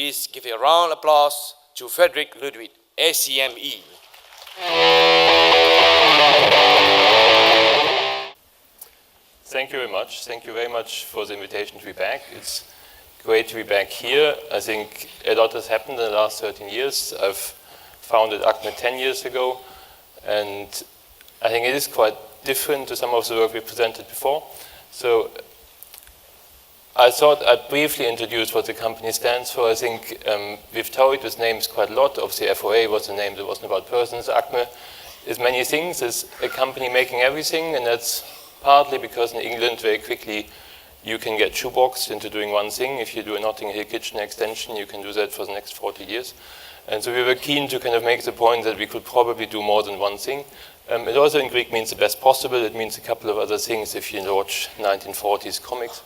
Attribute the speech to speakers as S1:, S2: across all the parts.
S1: Please give a round of applause to Friedrich Ludewig, ACME.
S2: Thank you very much. Thank you very much for the invitation to be back. It's great to be back here. I think a lot has happened in the last 13 years. I've founded ACME 10 years ago, and I think it is quite different to some of the work we presented before. So I thought I'd briefly introduce what the company stands for. I think we've toyed with names quite a lot. Obviously, FOA was a name that wasn't about persons. ACME is many things. It's a company making everything, and that's partly because in England, very quickly, you can get shoeboxed into doing one thing. If you do a Notting Hill kitchen extension, you can do that for the next 40 years. And so we were keen to kind of make the point that we could probably do more than one thing. It also in Greek means the best possible. It means a couple of other things if you watch 1940s comics.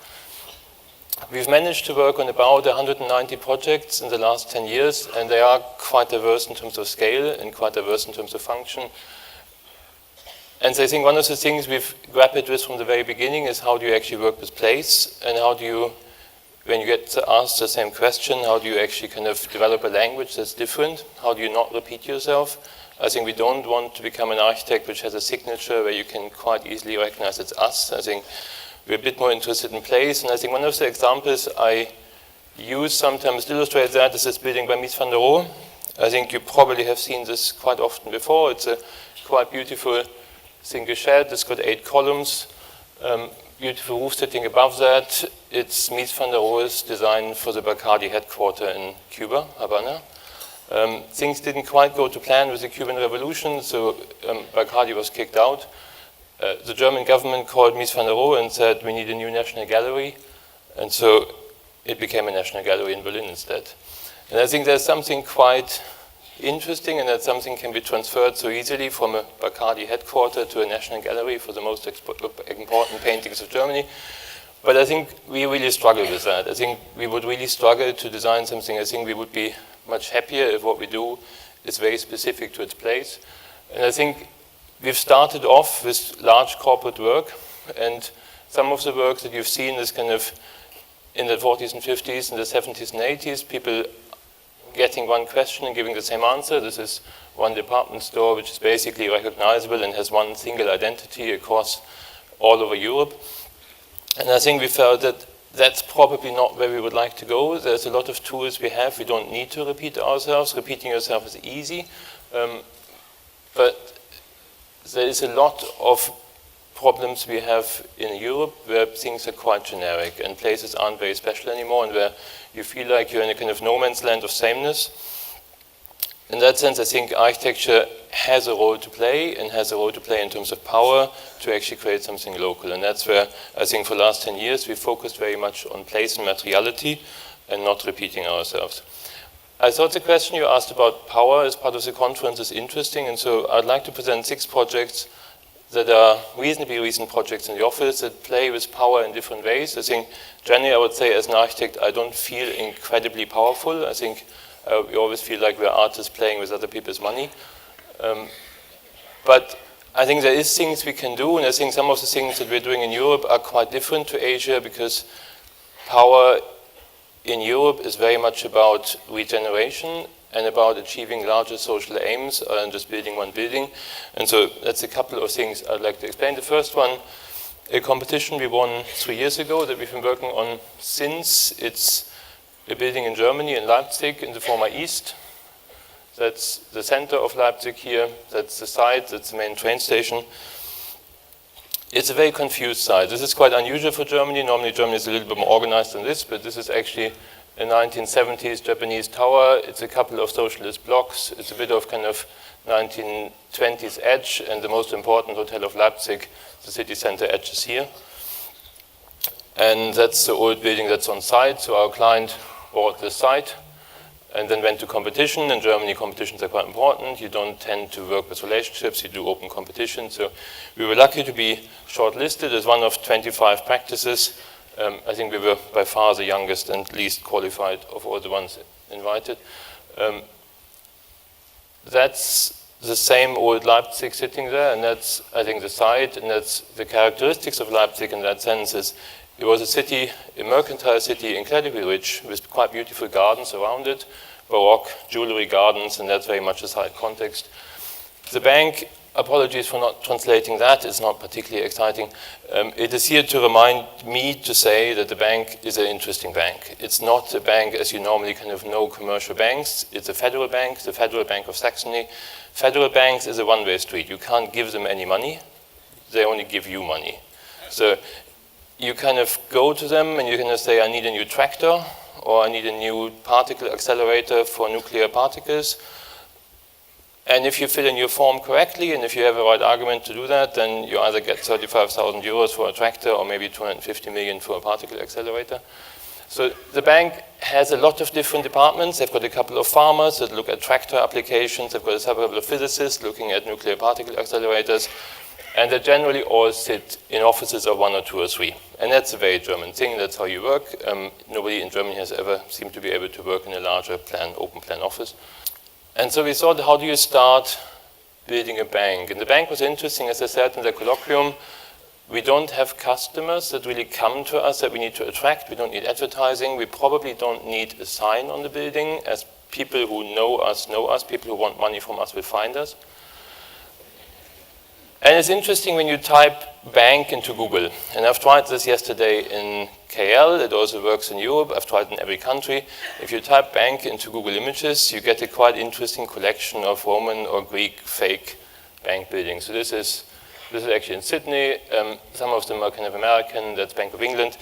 S2: We've managed to work on about 190 projects in the last 10 years, and they are quite diverse in terms of scale and quite diverse in terms of function. And so I think one of the things we've grappled with from the very beginning is how do you actually work with place, and how do you, when you get asked the same question, how do you actually kind of develop a language that's different? How do you not repeat yourself? I think we don't want to become an architect which has a signature where you can quite easily recognize it's us. I think we're a bit more interested in place, and I think one of the examples I use sometimes to illustrate that is this building by Mies van der Rohe. I think you probably have seen this quite often before. It's a quite beautiful single shed. It's got 8 columns, beautiful roof sitting above that. It's Mies van der Rohe's design for the Bacardi headquarter in Cuba, Havana. Things didn't quite go to plan with the Cuban Revolution, so Bacardi was kicked out. The German government called Mies van der Rohe and said, we need a new national gallery. And so it became a national gallery in Berlin instead. And I think there's something quite interesting, and that something can be transferred so easily from a Bacardi headquarter to a national gallery for the most important paintings of Germany. But I think we really struggle with that. I think we would really struggle to design something. I think we would be much happier if what we do is very specific to its place. And I think we've started off with large corporate work, and some of the work that you've seen is kind of in the 40s and 50s, in the 70s and 80s, people getting one question and giving the same answer. This is one department store which is basically recognizable and has one single identity across all over Europe. And I think we felt that that's probably not where we would like to go. There's a lot of tools we have. We don't need to repeat ourselves. Repeating yourself is easy. But there is a lot of problems we have in Europe where things are quite generic and places aren't very special anymore, and where you feel like you're in a kind of no man's land of sameness. In that sense, I think architecture has a role to play, and has a role to play in terms of power to actually create something local. And that's where I think for the last 10 years we focused very much on place and materiality and not repeating ourselves. I thought the question you asked about power as part of the conference is interesting, and so I'd like to present 6 projects that are reasonably recent projects in the office that play with power in different ways. I think generally I would say as an architect I don't feel incredibly powerful. I think we always feel like we're artists playing with other people's money. But I think there is things we can do, and I think some of the things that we're doing in Europe are quite different to Asia, because power in Europe is very much about regeneration and about achieving larger social aims and just building one building. And so that's a couple of things I'd like to explain. The first one, a competition we won 3 years ago that we've been working on since. It's a building in Germany, in Leipzig, in the former East. That's the center of Leipzig here. That's the site, that's the main train station. It's a very confused site. This is quite unusual for Germany. Normally Germany is a little bit more organized than this, but this is actually a 1970s Japanese tower. It's a couple of socialist blocks. It's a bit of kind of 1920s edge, and the most important hotel of Leipzig, the city center edge, is here. And that's the old building that's on site. So our client bought this site and then went to competition. In Germany, competitions are quite important. You don't tend to work with relationships, you do open competition. So we were lucky to be shortlisted as one of 25 practices. I think we were by far the youngest and least qualified of all the ones invited. That's the same old Leipzig sitting there, and that's, I think, the site, and that's the characteristics of Leipzig in that sense is It was a city, a mercantile city, incredibly rich, with quite beautiful gardens around it, Baroque jewelry gardens, and that's very much a side context. The bank, apologies for not translating that, it's not particularly exciting. It is here to remind me to say that the bank is an interesting bank. It's not a bank as you normally kind of know commercial banks. It's a federal bank, the Federal Bank of Saxony. Federal banks is a one-way street. You can't give them any money. They only give you money. So you kind of go to them and you kind of say, I need a new tractor, or I need a new particle accelerator for nuclear particles. And if you fill in your form correctly, and if you have a right argument to do that, then you either get 35,000 euros for a tractor or maybe 250 million for a particle accelerator. So the bank has a lot of different departments. They've got a couple of farmers that look at tractor applications. They've got a couple of physicists looking at nuclear particle accelerators. And they generally all sit in offices of 1 or 2 or 3. And that's a very German thing. That's how you work. Nobody in Germany has ever seemed to be able to work in a larger open plan office. And so we thought, how do you start building a bank? And the bank was interesting, as I said in the colloquium. We don't have customers that really come to us that we need to attract. We don't need advertising. We probably don't need a sign on the building, as people who know us, people who want money from us will find us. And it's interesting when you type bank into Google. And I've tried this yesterday in KL. It also works in Europe. I've tried in every country. If you type bank into Google Images, you get a quite interesting collection of Roman or Greek fake bank buildings. So this is actually in Sydney. Some of them are kind of American. That's Bank of England.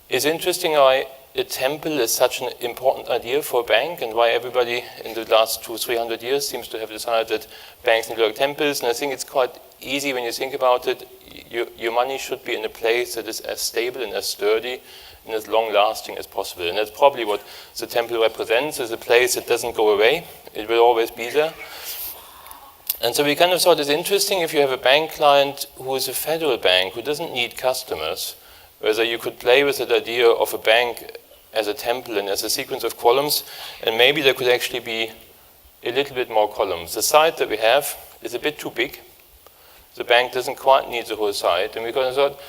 S2: It's interesting why a temple is such an important idea for a bank, and why everybody in the last 200-300 years seems to have decided that banks need to look like temples. And I think it's quite easy when you think about it. Your money should be in a place that is as stable and as sturdy and as long-lasting as possible. And that's probably what the temple represents, is a place that doesn't go away. It will always be there. And so we kind of thought it's interesting if you have a bank client who is a federal bank, who doesn't need customers, whether you could play with that idea of a bank as a temple and as a sequence of columns, and maybe there could actually be a little bit more columns. The site that we have is a bit too big. The bank doesn't quite need the whole site, and we kind of thought,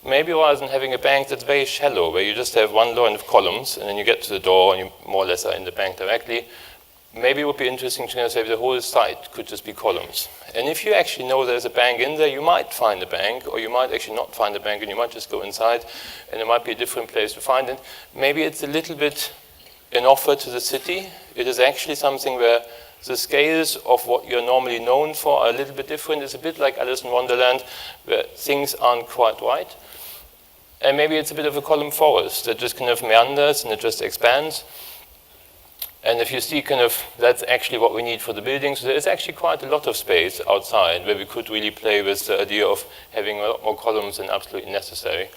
S2: maybe rather than having a bank that's very shallow, where you just have one line of columns, and then you get to the door and you more or less are in the bank directly, maybe it would be interesting to say the whole site could just be columns. And if you actually know there's a bank in there, you might find a bank, or you might actually not find a bank, and you might just go inside, and it might be a different place to find it. Maybe it's a little bit an offer to the city. It is actually something where the scales of what you're normally known for are a little bit different. It's a bit like Alice in Wonderland, where things aren't quite right. And maybe it's a bit of a column forest that just kind of meanders and it just expands. And if you see kind of, that's actually what we need for the building. So there's actually quite a lot of space outside where we could really play with the idea of having a lot more columns than absolutely necessary.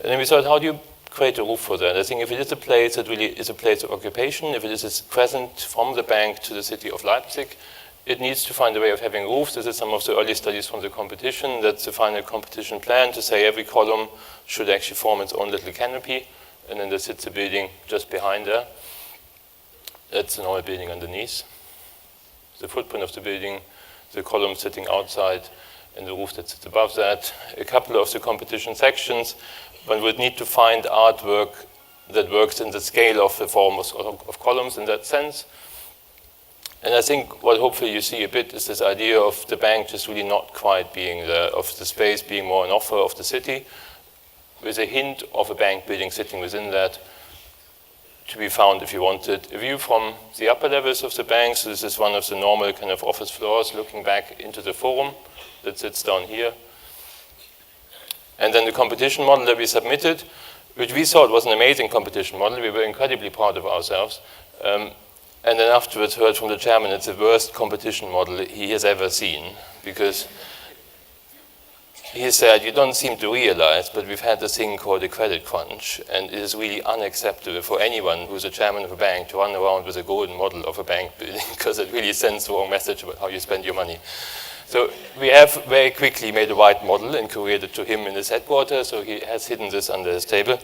S2: And then we thought, how do you create a roof for that? I think if it is a place that really is a place of occupation, if it is a present from the bank to the city of Leipzig, it needs to find a way of having roofs. This is some of the early studies from the competition. That's the final competition plan, to say every column should actually form its own little canopy, and then there sits a building just behind there. That's an old building underneath. The footprint of the building, the column sitting outside, and the roof that sits above that. A couple of the competition sections. One would need to find artwork that works in the scale of the form of columns in that sense. And I think what hopefully you see a bit is this idea of the bank just really not quite being there, of the space being more an offer of the city, with a hint of a bank building sitting within that, to be found if you wanted. A view from the upper levels of the bank. So this is one of the normal kind of office floors looking back into the forum that sits down here. And then the competition model that we submitted, which we thought was an amazing competition model. We were incredibly proud of ourselves. And then afterwards heard from the chairman it's the worst competition model he has ever seen, because he said, you don't seem to realize, but we've had this thing called a credit crunch, and it is really unacceptable for anyone who's a chairman of a bank to run around with a golden model of a bank building, because it really sends the wrong message about how you spend your money. So we have very quickly made a white model and couriered it to him in his headquarters, so he has hidden this under his table.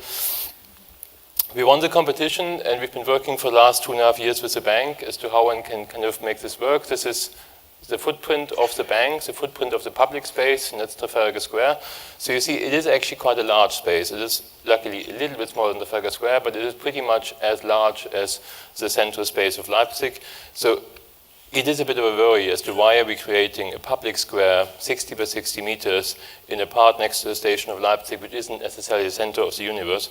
S2: We won the competition, and we've been working for the last 2.5 years with the bank as to how one can kind of make this work. This is the footprint of the bank, the footprint of the public space, and that's Trafalgar Square. So you see, it is actually quite a large space. It is luckily a little bit smaller than Trafalgar Square, but it is pretty much as large as the central space of Leipzig. So it is a bit of a worry as to why are we creating a public square 60 by 60 meters in a part next to the station of Leipzig, which isn't necessarily the center of the universe.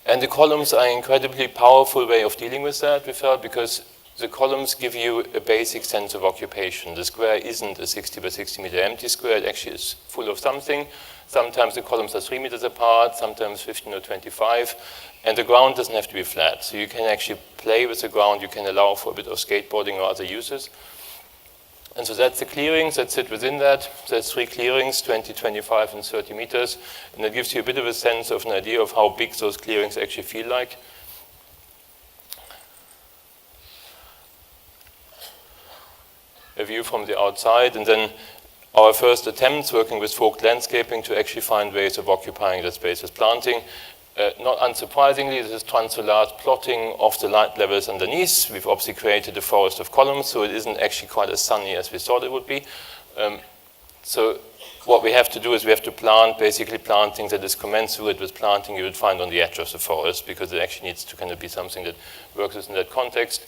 S2: And the columns are an incredibly powerful way of dealing with that, we felt, because the columns give you a basic sense of occupation. The square isn't a 60 by 60 meter empty square, it actually is full of something. Sometimes the columns are 3 meters apart, sometimes 15 or 25, and the ground doesn't have to be flat. So you can actually play with the ground, you can allow for a bit of skateboarding or other uses. And so that's the clearings that sit within that. There's 3 clearings, 20, 25, and 30 meters. And that gives you a bit of a sense of an idea of how big those clearings actually feel like. A view from the outside, and then our first attempts working with forked landscaping to actually find ways of occupying that space with planting. Not unsurprisingly, this is transsolar plotting of the light levels underneath. We've obviously created a forest of columns, so it isn't actually quite as sunny as we thought it would be. So what we have to do is we have to plant, basically planting that is commensurate with planting you would find on the edge of the forest, because it actually needs to kind of be something that works within that context.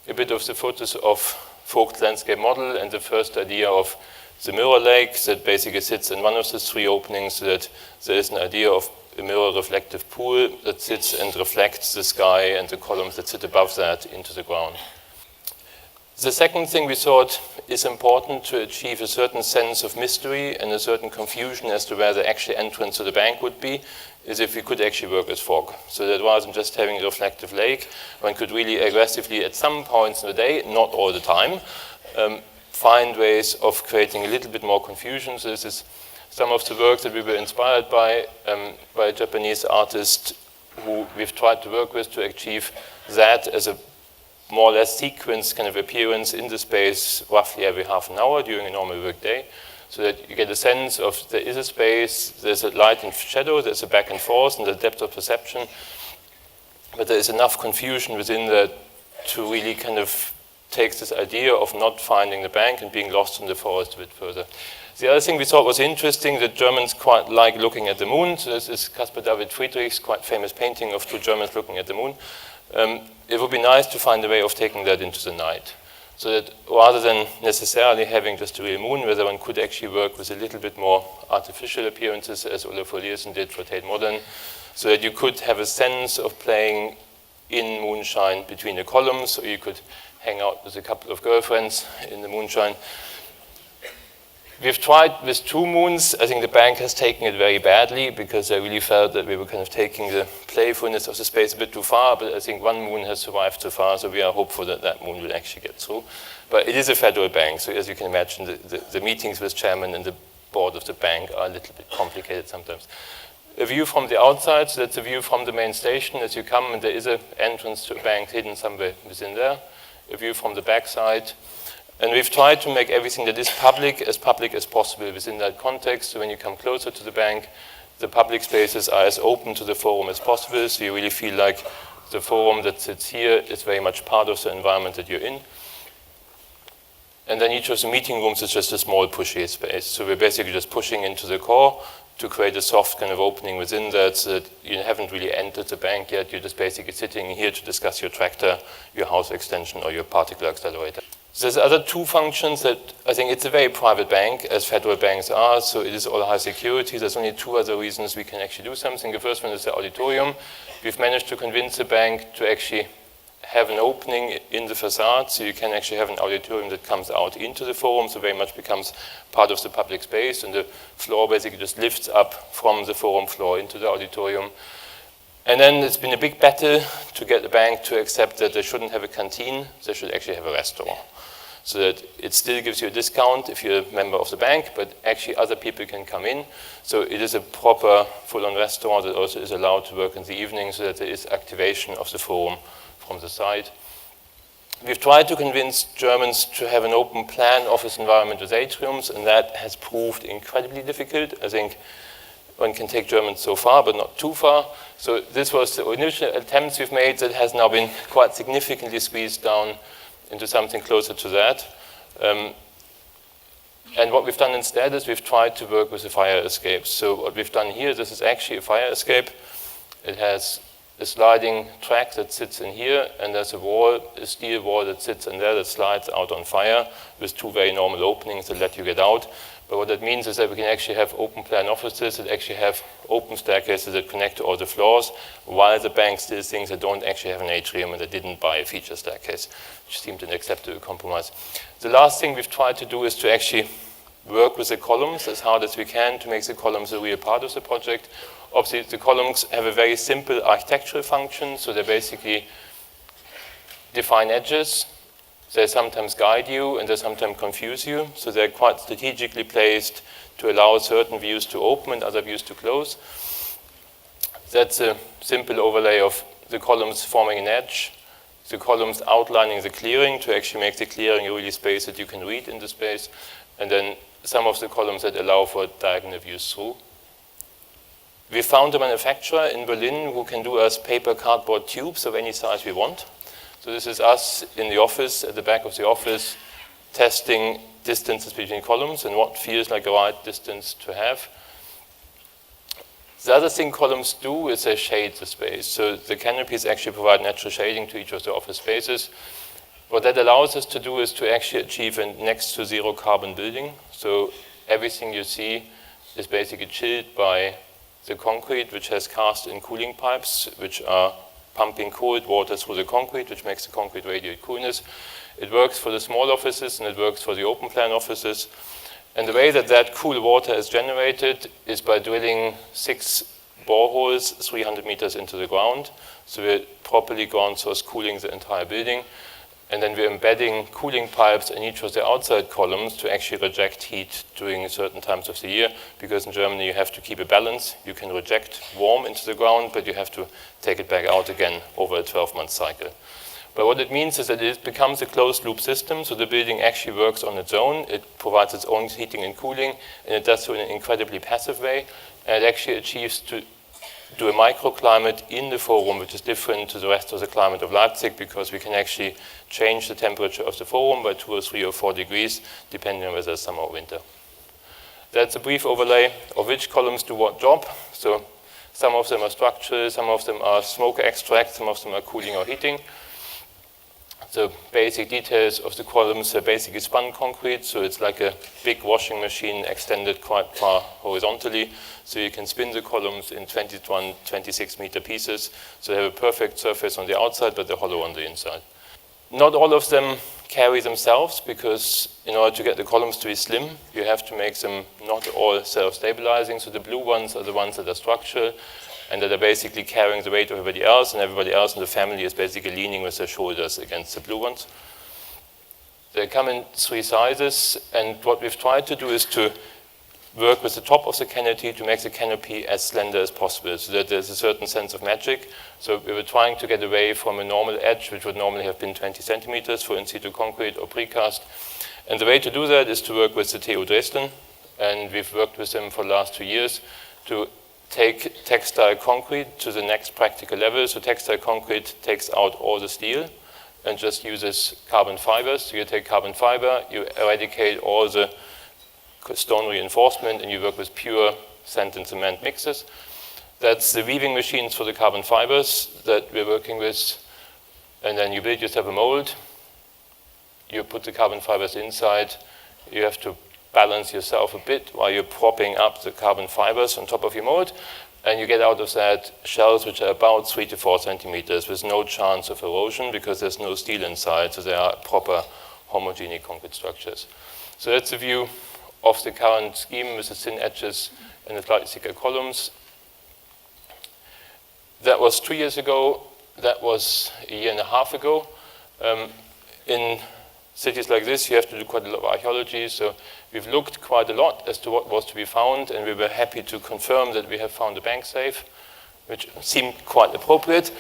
S2: A bit of the photos of forked landscape model and the first idea of the mirror lake that basically sits in one of the 3 openings, so that there is an idea of a mirror reflective pool that sits and reflects the sky and the columns that sit above that into the ground. The second thing we thought is important to achieve a certain sense of mystery and a certain confusion as to where the actual entrance to the bank would be is if we could actually work with fog. So that wasn't just having a reflective lake, one could really aggressively at some points in the day, not all the time, find ways of creating a little bit more confusion. So this is some of the work that we were inspired by a Japanese artist who we've tried to work with to achieve that as a more or less sequence kind of appearance in the space roughly every half an hour during a normal work day, so that you get a sense of there is a space, there's a light and shadow, there's a back and forth and a depth of perception, but there is enough confusion within that to really kind of take this idea of not finding the bank and being lost in the forest a bit further. The other thing we thought was interesting, that Germans quite like looking at the moon. So this is Caspar David Friedrich's quite famous painting of 2 Germans looking at the moon. It would be nice to find a way of taking that into the night. So that rather than necessarily having just a real moon, whether one could actually work with a little bit more artificial appearances, as Olaf Eliasson did for Tate Modern, so that you could have a sense of playing in moonshine between the columns, or you could hang out with a couple of girlfriends in the moonshine. We've tried with 2 moons. I think the bank has taken it very badly because I really felt that we were kind of taking the playfulness of the space a bit too far, but I think 1 moon has survived so far, so we are hopeful that that moon will actually get through. But it is a federal bank, so as you can imagine, the meetings with chairman and the board of the bank are a little bit complicated sometimes. A view from the outside, so that's a view from the main station as you come, and there is an entrance to a bank hidden somewhere within there. A view from the backside. And we've tried to make everything that is public as possible within that context. So when you come closer to the bank, the public spaces are as open to the forum as possible. So you really feel like the forum that sits here is very much part of the environment that you're in. And then each of the meeting rooms is just a small pushy space. So we're basically just pushing into the core to create a soft kind of opening within that, so that you haven't really entered the bank yet. You're just basically sitting here to discuss your tractor, your house extension, or your particle accelerator. So there's other 2 functions that I think it's a very private bank, as federal banks are, so it is all high security. There's only 2 other reasons we can actually do something. The first one is the auditorium. We've managed to convince the bank to actually have an opening in the facade, so you can actually have an auditorium that comes out into the forum, so very much becomes part of the public space, and the floor basically just lifts up from the forum floor into the auditorium. And then it's been a big battle to get the bank to accept that they shouldn't have a canteen, they should actually have a restaurant. So that it still gives you a discount if you're a member of the bank, but actually other people can come in. So it is a proper full-on restaurant that also is allowed to work in the evening, so that there is activation of the forum from the side. We've tried to convince Germans to have an open plan office environment with atriums, and that has proved incredibly difficult. I think one can take Germans so far, but not too far. So this was the initial attempts we've made that has now been quite significantly squeezed down into something closer to that. And what we've done instead is we've tried to work with the fire escapes. So what we've done here, this is actually a fire escape. It has a sliding track that sits in here, and there's a wall, a steel wall that sits in there that slides out on fire with two very normal openings that let you get out. But what that means is that we can actually have open plan offices that actually have open staircases that connect to all the floors, while the bank still thinks they don't actually have an atrium and they didn't buy a feature staircase, which seemed an acceptable compromise. The last thing we've tried to do is to actually work with the columns as hard as we can to make the columns a real part of the project. Obviously, the columns have a very simple architectural function, so they basically define edges. They sometimes guide you and they sometimes confuse you. So they're quite strategically placed to allow certain views to open and other views to close. That's a simple overlay of the columns forming an edge, the columns outlining the clearing to actually make the clearing a really space that you can read in the space, and then some of the columns that allow for diagonal views through. We found a manufacturer in Berlin who can do us paper cardboard tubes of any size we want. So this is us in the office, at the back of the office, testing distances between columns and what feels like the right distance to have. The other thing columns do is they shade the space. So the canopies actually provide natural shading to each of the office spaces. What that allows us to do is to actually achieve a next to zero carbon building. So everything you see is basically chilled by the concrete, which has cast-in cooling pipes, which are pumping cold water through the concrete, which makes the concrete radiate coolness. It works for the small offices and it works for the open plan offices. And the way that that cool water is generated is by drilling 6 boreholes 300 meters into the ground. So we're properly ground source cooling the entire building. And then we're embedding cooling pipes in each of the outside columns to actually reject heat during certain times of the year, because in Germany you have to keep a balance. You can reject warm into the ground, but you have to take it back out again over a 12-month cycle. But what it means is that it becomes a closed loop system, so the building actually works on its own. It provides its own heating and cooling, and it does so in an incredibly passive way. And it actually achieves to do a microclimate in the forum, which is different to the rest of the climate of Leipzig, because we can actually change the temperature of the forum by 2 or 3 or 4 degrees, depending on whether it's summer or winter. That's a brief overlay of which columns do what job. So some of them are structural, some of them are smoke extract, some of them are cooling or heating. The basic details of the columns are basically spun concrete, so it's like a big washing machine extended quite far horizontally. So you can spin the columns in 21, 26 meter pieces. So they have a perfect surface on the outside, but they're hollow on the inside. Not all of them carry themselves, because in order to get the columns to be slim, you have to make them not all self-stabilizing. So the blue ones are the ones that are structural, and that are basically carrying the weight of everybody else, and everybody else in the family is basically leaning with their shoulders against the blue ones. They come in 3 sizes, and what we've tried to do is to work with the top of the canopy to make the canopy as slender as possible, so that there's a certain sense of magic. So we were trying to get away from a normal edge, which would normally have been 20 centimeters for in-situ concrete or precast. And the way to do that is to work with the TU Dresden, and we've worked with them for the last 2 years to take textile concrete to the next practical level. So textile concrete takes out all the steel and just uses carbon fibers. So you take carbon fiber, you eradicate all the stone reinforcement, and you work with pure sand and cement mixes. That's the weaving machines for the carbon fibers that we're working with. And then you build yourself a mold. You put the carbon fibers inside. You have to balance yourself a bit while you're propping up the carbon fibers on top of your mold, and you get out of that shells which are about 3 to 4 centimeters with no chance of erosion, because there's no steel inside, so they are proper homogeneous concrete structures. So that's the view of the current scheme with the thin edges and the slightly thicker columns. That was 2 years ago. That was a year and a half ago. In cities like this, you have to do quite a lot of archaeology, so we've looked quite a lot as to what was to be found, and we were happy to confirm that we have found a bank safe, which seemed quite appropriate.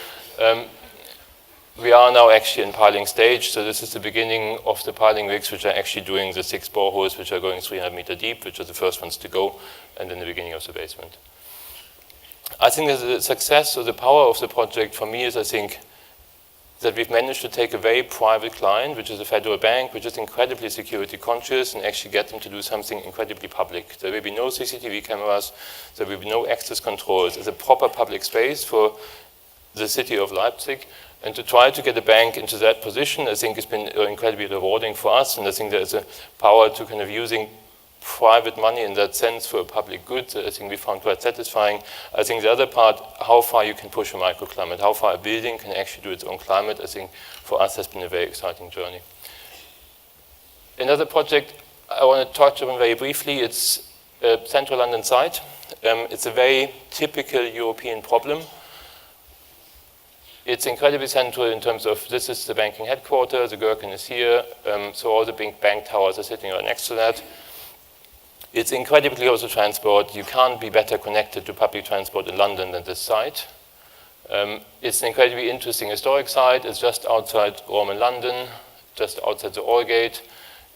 S2: We are now actually in piling stage, so this is the beginning of the piling rigs, which are actually doing the 6 boreholes, which are going 300 meter deep, which are the first ones to go, and then the beginning of the basement. I think that the success or the power of the project for me is, I think, that we've managed to take a very private client, which is a federal bank, which is incredibly security conscious, and actually get them to do something incredibly public. There will be no CCTV cameras, there will be no access controls. It's a proper public space for the city of Leipzig. And to try to get a bank into that position, I think has been incredibly rewarding for us, and I think there's a power to kind of using private money in that sense for a public good that I think we found quite satisfying. I think the other part, how far you can push a microclimate, how far a building can actually do its own climate, I think for us has been a very exciting journey. Another project I want to touch on very briefly, it's a central London site. It's a very typical European problem. It's incredibly central in terms of this is the banking headquarters, the Gherkin is here, so all the big bank towers are sitting right next to that. It's incredibly close to transport. You can't be better connected to public transport in London than this site. It's an incredibly interesting historic site. It's just outside Roman London, just outside the Aldgate.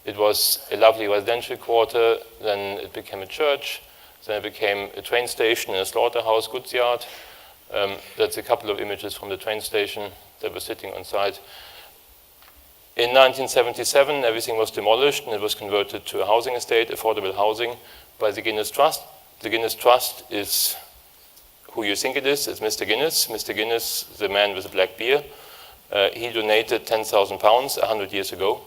S2: It was a lovely residential quarter, then it became a church, then it became a train station and a slaughterhouse goods yard. That's a couple of images from the train station that were sitting on site. In 1977, everything was demolished and it was converted to a housing estate, affordable housing, by the Guinness Trust. The Guinness Trust is who you think it is. It's Mr. Guinness. Mr. Guinness, the man with the black beer, he donated £10,000 100 years ago,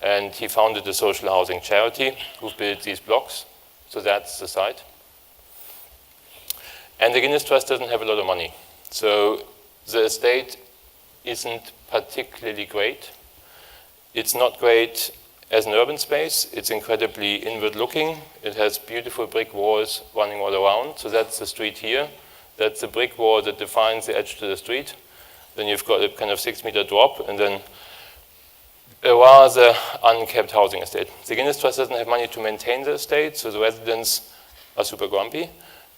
S2: and he founded a social housing charity who built these blocks. So that's the site. And the Guinness Trust doesn't have a lot of money. So the estate isn't particularly great. It's not great as an urban space. It's incredibly inward looking. It has beautiful brick walls running all around. So that's the street here. That's the brick wall that defines the edge to the street. Then you've got a kind of 6-meter drop, and then a rather unkept housing estate. The Guinness Trust doesn't have money to maintain the estate, so the residents are super grumpy.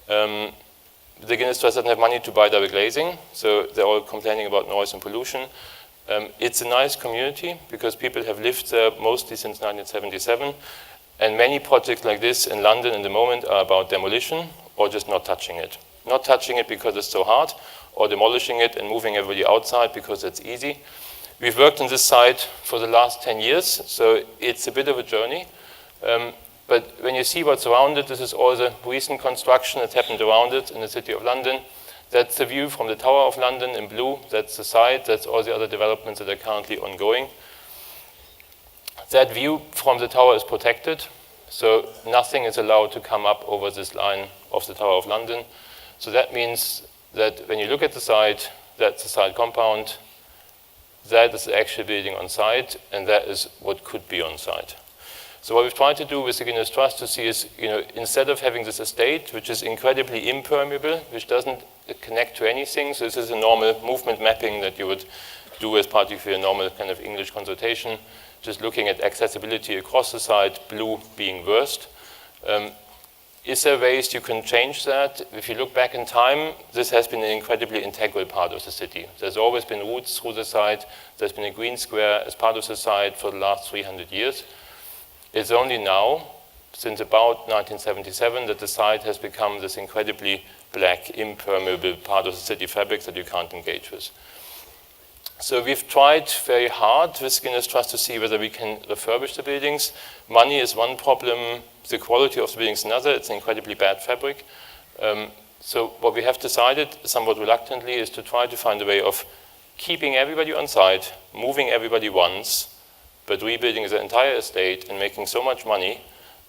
S2: The Guinness Trust doesn't have money to buy double glazing, so they're all complaining about noise and pollution. It's a nice community because people have lived there mostly since 1977, and many projects like this in London in the moment are about demolition or just not touching it. Not touching it because it's so hard, or demolishing it and moving everybody outside because it's easy. We've worked on this site for the last 10 years, so it's a bit of a journey. But when you see what's around it, this is all the recent construction that's happened around it in the City of London. That's the view from the Tower of London in blue. That's the site. That's all the other developments that are currently ongoing. That view from the tower is protected, so nothing is allowed to come up over this line of the Tower of London. So that means that when you look at the site, that's the site compound, that is the actual building on site, and that is what could be on site. So what we've tried to do with the Guinness Trust to see is, instead of having this estate, which is incredibly impermeable, which doesn't connect to anything, so this is a normal movement mapping that you would do as part of your normal kind of English consultation, just looking at accessibility across the site, blue being worst. Is there ways you can change that? If you look back in time, this has been an incredibly integral part of the city. There's always been routes through the site. There's been a green square as part of the site for the last 300 years. It's only now, since about 1977, that the site has become this incredibly black, impermeable part of the city fabric that you can't engage with. So we've tried very hard with Guinness Trust to see whether we can refurbish the buildings. Money is one problem, the quality of the buildings another. It's an incredibly bad fabric. So what we have decided, somewhat reluctantly, is to try to find a way of keeping everybody on site, moving everybody once, but rebuilding the entire estate and making so much money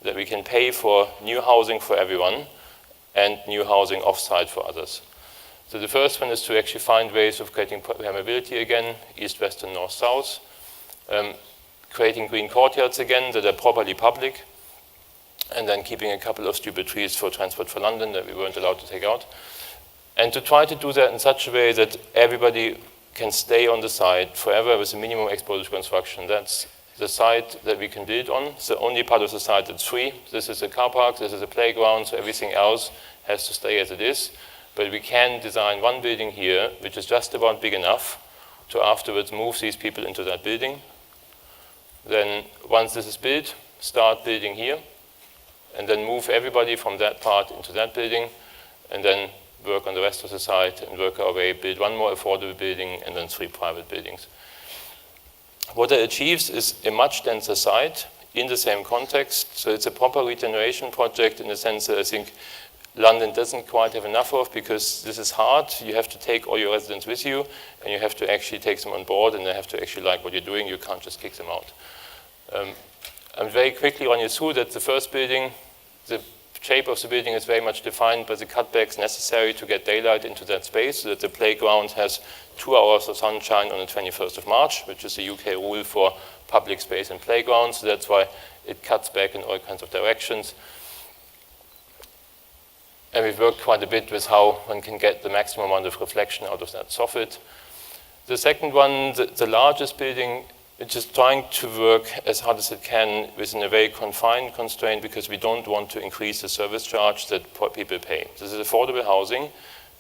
S2: that we can pay for new housing for everyone and new housing off-site for others. So the first one is to actually find ways of creating permeability again, east, west, and north, south. Creating green courtyards again that are properly public, and then keeping a couple of stupid trees for Transport for London that we weren't allowed to take out. And to try to do that in such a way that everybody can stay on the site forever with a minimum exposure construction. That's the site that we can build on. It's the only part of the site that's free. This is a car park, this is a playground, so everything else has to stay as it is. But we can design one building here, which is just about big enough to afterwards move these people into that building. Then once this is built, start building here, and then move everybody from that part into that building, and then work on the rest of the site, and work our way, build one more affordable building, and then 3 private buildings. What it achieves is a much denser site in the same context. So it's a proper regeneration project in the sense that I think London doesn't quite have enough of, because this is hard. You have to take all your residents with you, and you have to actually take them on board, and they have to actually like what you're doing. You can't just kick them out. I'm very quickly run you through that the first building, the shape of the building is very much defined by the cutbacks necessary to get daylight into that space, so that the playground has 2 hours of sunshine on the 21st of March, which is the UK rule for public space and playgrounds. So that's why it cuts back in all kinds of directions. And we've worked quite a bit with how one can get the maximum amount of reflection out of that soffit. The second one, the largest building, it's just trying to work as hard as it can within a very confined constraint, because we don't want to increase the service charge that people pay. This is affordable housing.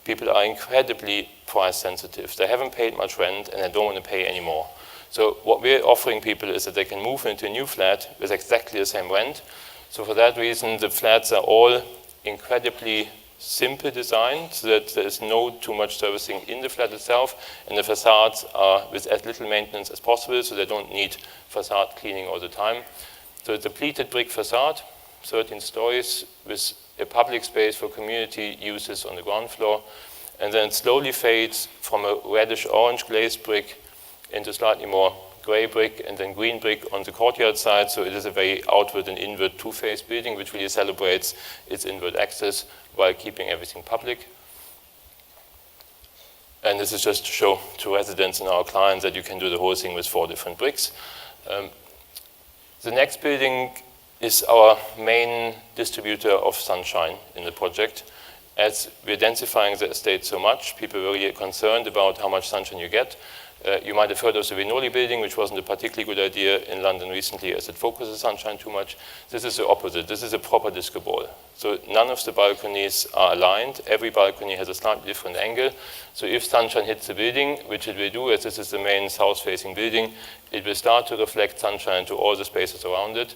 S2: People are incredibly price sensitive. They haven't paid much rent, and they don't want to pay any more. So what we're offering people is that they can move into a new flat with exactly the same rent. So for that reason, the flats are all incredibly simple design, so that there is no too much servicing in the flat itself, and the facades are with as little maintenance as possible, so they don't need facade cleaning all the time. So it's a pleated brick facade, 13 stories, with a public space for community uses on the ground floor, and then it slowly fades from a reddish-orange glazed brick into slightly more gray brick and then green brick on the courtyard side. So it is a very outward and inward two-phase building, which really celebrates its inward access while keeping everything public. And this is just to show to residents and our clients that you can do the whole thing with 4 different bricks. The next building is our main distributor of sunshine in the project. As we're densifying the estate so much, people were really concerned about how much sunshine you get. You might have heard of the Vinoli building, which wasn't a particularly good idea in London recently, as it focuses sunshine too much. This is the opposite. This is a proper disco ball. So none of the balconies are aligned. Every balcony has a slightly different angle. So if sunshine hits the building, which it will do, as this is the main south-facing building, it will start to reflect sunshine to all the spaces around it.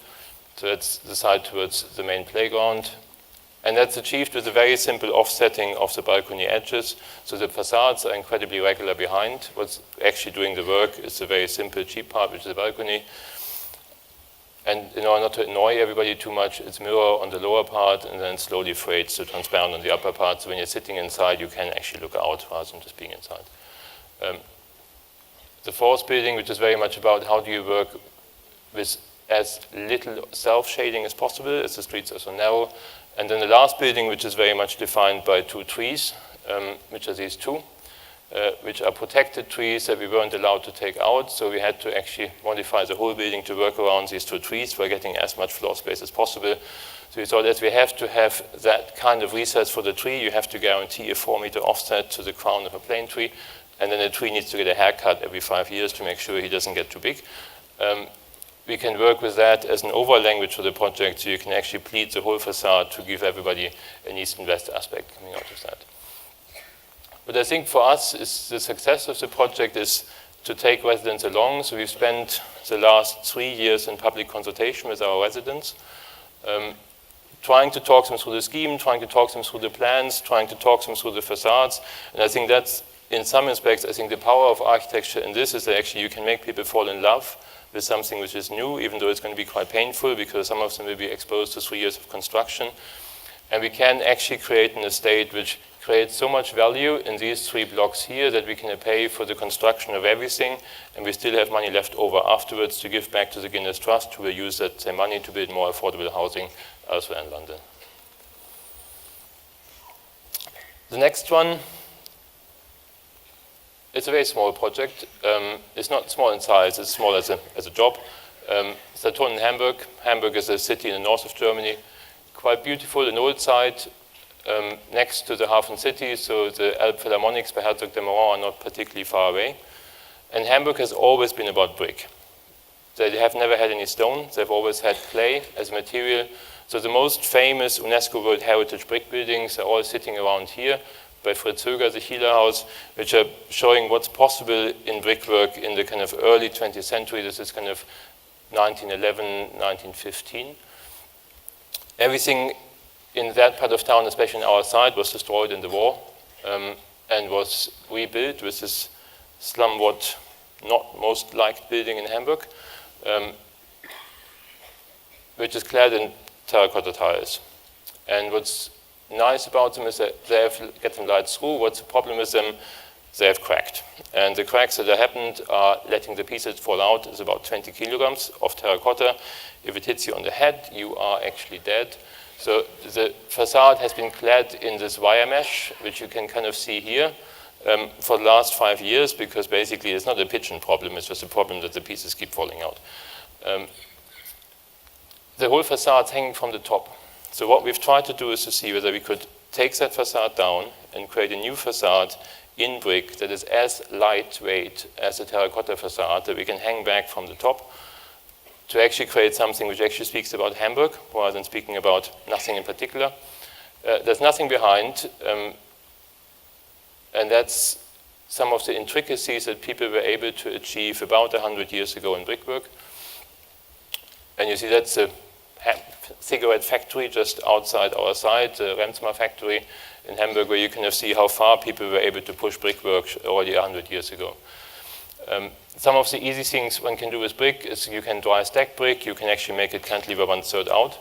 S2: So that's the side towards the main playground. And that's achieved with a very simple offsetting of the balcony edges. So the facades are incredibly regular behind. What's actually doing the work is the very simple, cheap part, which is the balcony. And in order not to annoy everybody too much, it's mirror on the lower part, and then slowly fades to transparent on the upper part. So when you're sitting inside, you can actually look out rather than just being inside. The fourth building, which is very much about how do you work with as little self-shading as possible, as the streets are so narrow. And then the last building, which is very much defined by 2 trees, which are these 2, which are protected trees that we weren't allowed to take out. So we had to actually modify the whole building to work around these 2 trees by getting as much floor space as possible. So we thought that we have to have that kind of recess for the tree. You have to guarantee a 4-meter offset to the crown of a plane tree. And then the tree needs to get a haircut every 5 years to make sure he doesn't get too big. We can work with that as an overall language for the project, so you can actually pleat the whole facade to give everybody an east and west aspect coming out of that. But I think for us, the success of the project is to take residents along. So we've spent the last 3 years in public consultation with our residents, trying to talk them through the scheme, trying to talk them through the plans, trying to talk them through the facades. And I think that's, in some respects, I think the power of architecture in this is that actually you can make people fall in love with something which is new, even though it's going to be quite painful because some of them will be exposed to 3 years of construction. And we can actually create an estate which creates so much value in these 3 blocks here that we can pay for the construction of everything, and we still have money left over afterwards to give back to the Guinness Trust, who will use that same money to build more affordable housing elsewhere in London. The next one, it's a very small project. It's not small in size, it's small as a job. It's in Hamburg. Hamburg is a city in the north of Germany. Quite beautiful, an old site next to the Hafen City, so the Elbphilharmonics by Herzog de Meuron are not particularly far away. And Hamburg has always been about brick. They have never had any stone. They've always had clay as material. So the most famous UNESCO World Heritage brick buildings are all sitting around here, by Fritz Höger, the Hieler House, which are showing what's possible in brickwork in the kind of early 20th century. This is kind of 1911, 1915. Everything in that part of town, especially in our side, was destroyed in the war. and was rebuilt with this somewhat not most liked building in Hamburg, which is clad in terracotta tiles. And what's nice about them is that they get them light through. What's the problem with them? They have cracked. And the cracks that have happened are letting the pieces fall out. Is about 20 kilograms of terracotta. If it hits you on the head, you are actually dead. So the facade has been clad in this wire mesh, which you can kind of see here, for the last 5 years, because basically it's not a pigeon problem, it's just a problem that the pieces keep falling out. The whole facade is hanging from the top. So what we've tried to do is to see whether we could take that facade down and create a new facade in brick that is as lightweight as a terracotta facade that we can hang back from the top to actually create something which actually speaks about Hamburg rather than speaking about nothing in particular. There's nothing behind, and that's some of the intricacies that people were able to achieve about 100 years ago in brickwork. And you see that's a cigarette factory just outside our site, the Remsmar factory in Hamburg, where you can see how far people were able to push brickwork already 100 years ago. Some of the easy things one can do with brick is you can dry stack brick, you can actually make it cantilever 1/3 out.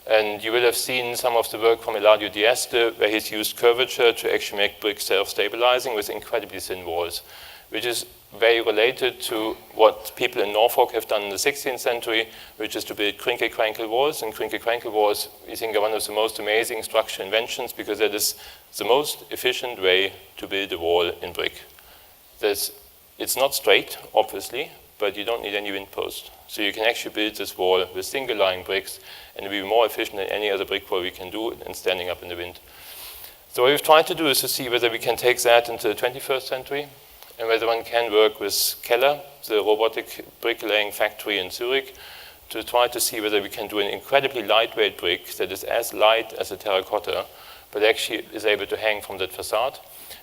S2: And you will have seen some of the work from Eladio Dieste, where he's used curvature to actually make brick self-stabilizing with incredibly thin walls, which is very related to what people in Norfolk have done in the 16th century, which is to build crinkley-crankle walls. And crinkley-crankle walls, we think, are one of the most amazing structural inventions because that is the most efficient way to build a wall in brick. It's not straight, obviously, but you don't need any wind post. So you can actually build this wall with single-lying bricks, and it'll be more efficient than any other brick wall we can do and standing up in the wind. So what we've tried to do is to see whether we can take that into the 21st century, and whether one can work with Keller, the robotic bricklaying factory in Zurich, to try to see whether we can do an incredibly lightweight brick that is as light as a terracotta, but actually is able to hang from that facade.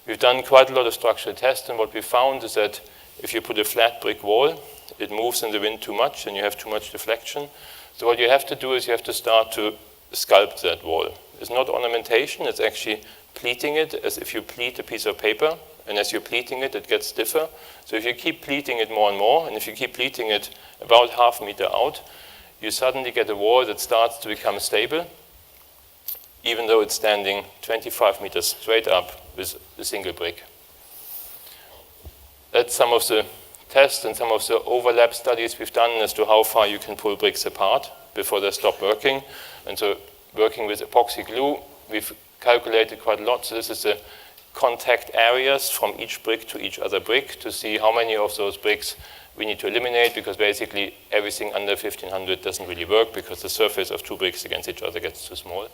S2: We've done quite a lot of structural tests, and what we found is that if you put a flat brick wall, it moves in the wind too much, and you have too much deflection. So what you have to do is you have to start to sculpt that wall. It's not ornamentation, it's actually pleating it as if you pleat a piece of paper. And as you're pleating it, it gets stiffer. So if you keep pleating it more and more, and if you keep pleating it about ½ meter out, you suddenly get a wall that starts to become stable, even though it's standing 25 meters straight up with a single brick. That's some of the tests and some of the overlap studies we've done as to how far you can pull bricks apart before they stop working. And so working with epoxy glue, we've calculated quite a lot. So this is the contact areas from each brick to each other brick to see how many of those bricks we need to eliminate, because basically everything under 1500 doesn't really work because the surface of two bricks against each other gets too small.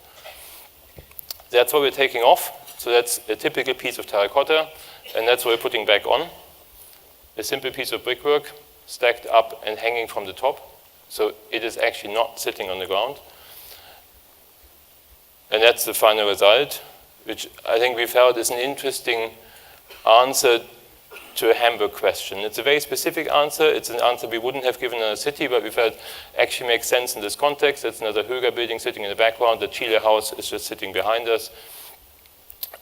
S2: That's what we're taking off. So that's a typical piece of terracotta, and that's what we're putting back on. A simple piece of brickwork stacked up and hanging from the top. So it is actually not sitting on the ground. And that's the final result, which I think we felt is an interesting answer to a Hamburg question. It's a very specific answer. It's an answer we wouldn't have given in a city, but we felt actually makes sense in this context. That's another Höger building sitting in the background. The Chile house is just sitting behind us,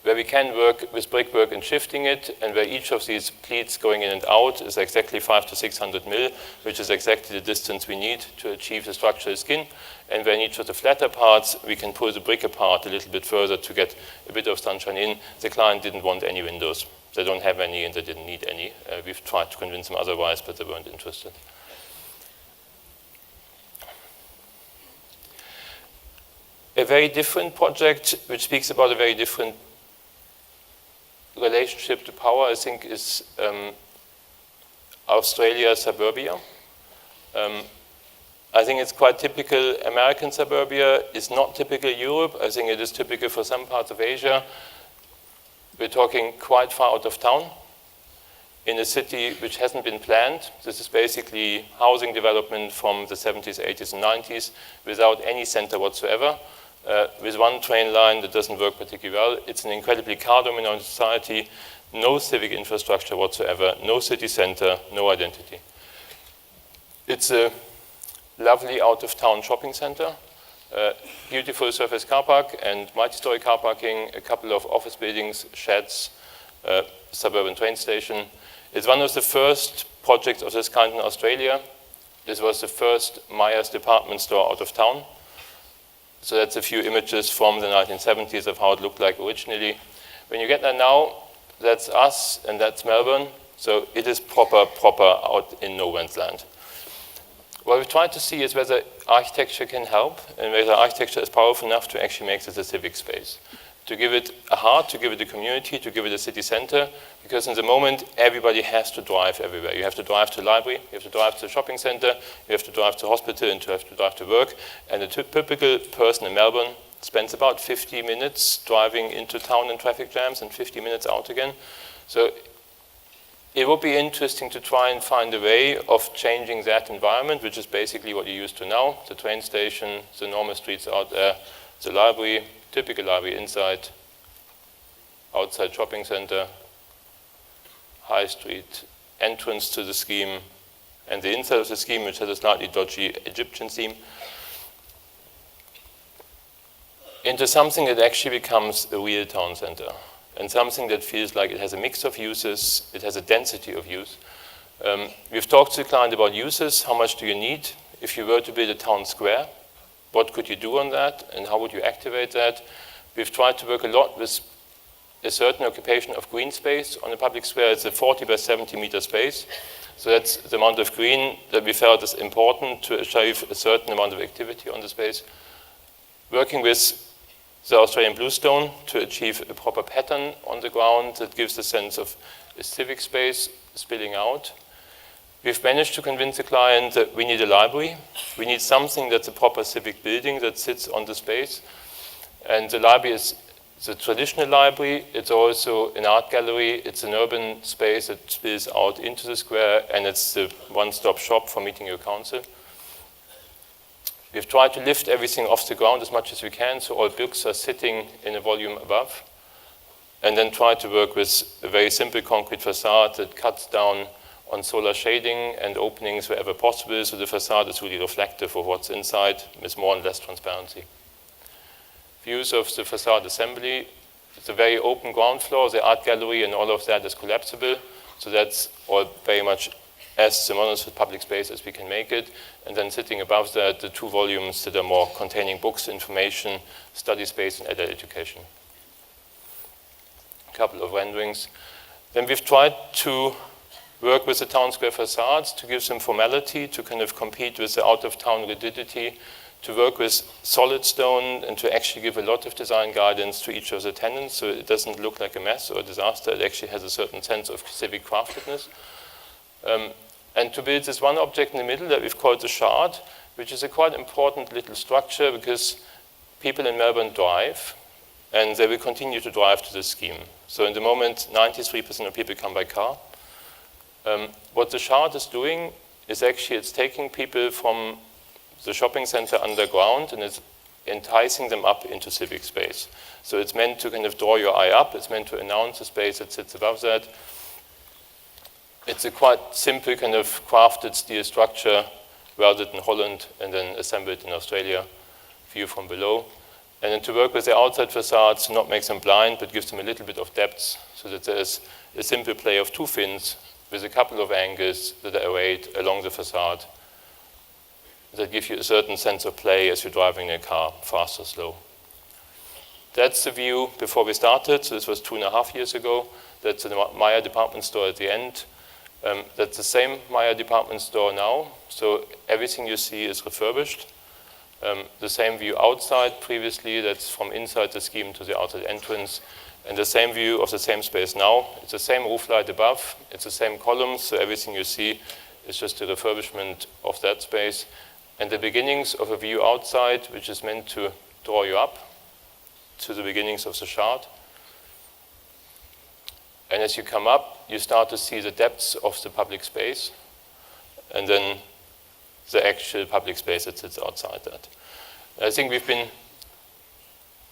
S2: where we can work with brickwork and shifting it, and where each of these pleats going in and out is exactly 500 to 600 mil, which is exactly the distance we need to achieve the structural skin. And where in each of the flatter parts, we can pull the brick apart a little bit further to get a bit of sunshine in. The client didn't want any windows. They don't have any, and they didn't need any. We've tried to convince them otherwise, but they weren't interested. A very different project, which speaks about a very different relationship to power, I think, is Australia suburbia. I think it's quite typical American suburbia. It's not typical Europe. I think it is typical for some parts of Asia. We're talking quite far out of town in a city which hasn't been planned. This is basically housing development from the 70s, 80s, and 90s without any center whatsoever. With one train line that doesn't work particularly well. It's an incredibly car-dominant society, no civic infrastructure whatsoever, no city center, no identity. It's a lovely out-of-town shopping center, Beautiful surface car park and multi-story car parking, a couple of office buildings, sheds, suburban train station. It's one of the first projects of this kind in Australia. This was the first Myers department store out of town. So that's a few images from the 1970s of how it looked like originally. When you get there now, that's us and that's Melbourne. So it is proper out in no man's land. What we've tried to see is whether architecture can help and whether architecture is powerful enough to actually make this a civic space. To give it a heart, to give it a community, to give it a city center, because in the moment, everybody has to drive everywhere. You have to drive to the library, you have to drive to the shopping center, you have to drive to the hospital, and you have to drive to work. And a typical person in Melbourne spends about 50 minutes driving into town in traffic jams and 50 minutes out again. So it would be interesting to try and find a way of changing that environment, which is basically what you're used to now, the train station, the normal streets out there, the library, typical library inside, outside shopping center, high street, entrance to the scheme, and the inside of the scheme, which has a slightly dodgy Egyptian theme, into something that actually becomes a real town center. And something that feels like it has a mix of uses, it has a density of use. We've talked to the client about uses, how much do you need? If you were to build a town square, what could you do on that and how would you activate that? We've tried to work a lot with a certain occupation of green space on a public square. It's a 40 by 70 meter space. So that's the amount of green that we felt is important to achieve a certain amount of activity on the space. Working with the Australian bluestone to achieve a proper pattern on the ground that gives a sense of a civic space spilling out. We've managed to convince the client that we need a library. We need something that's a proper civic building that sits on the space. And the library is the traditional library. It's also an art gallery. It's an urban space that spills out into the square, and it's the one-stop shop for meeting your council. We've tried to lift everything off the ground as much as we can, so all books are sitting in a volume above. And then try to work with a very simple concrete facade that cuts down on solar shading and openings wherever possible, so the facade is really reflective of what's inside with more and less transparency. Views of the facade assembly. It's a very open ground floor. The art gallery and all of that is collapsible, so that's all very much as synonymous with public space as we can make it. And then sitting above that, the two volumes that are more containing books, information, study space, and adult education. A couple of renderings. Then we've tried to work with the town square facades to give some formality, to kind of compete with the out-of-town rigidity, to work with solid stone, and to actually give a lot of design guidance to each of the tenants so it doesn't look like a mess or a disaster. It actually has a certain sense of civic craftedness. And to build this one object in the middle that we've called the Shard, which is a quite important little structure because people in Melbourne drive, and they will continue to drive to this scheme. So in the moment, 93% of people come by car. What the Shard is doing is actually it's taking people from the shopping center underground and it's enticing them up into civic space. So it's meant to kind of draw your eye up. It's meant to announce the space that sits above that. It's a quite simple kind of crafted steel structure, welded in Holland and then assembled in Australia, view from below. And then to work with the outside facades, to not make them blind, but gives them a little bit of depth, so that there's a simple play of two fins with a couple of angles that are arrayed along the facade that give you a certain sense of play as you're driving a car, fast or slow. That's the view before we started. So this was 2.5 years ago. That's the Myer department store at the end. That's the same Myer department store now. So everything you see is refurbished. The same view outside previously, that's from inside the scheme to the outside entrance. And the same view of the same space now. It's the same roof light above. It's the same columns. So everything you see is just a refurbishment of that space. And the beginnings of a view outside, which is meant to draw you up to the beginnings of the Shard. And as you come up, you start to see the depths of the public space, and then the actual public space that sits outside that. I think we've been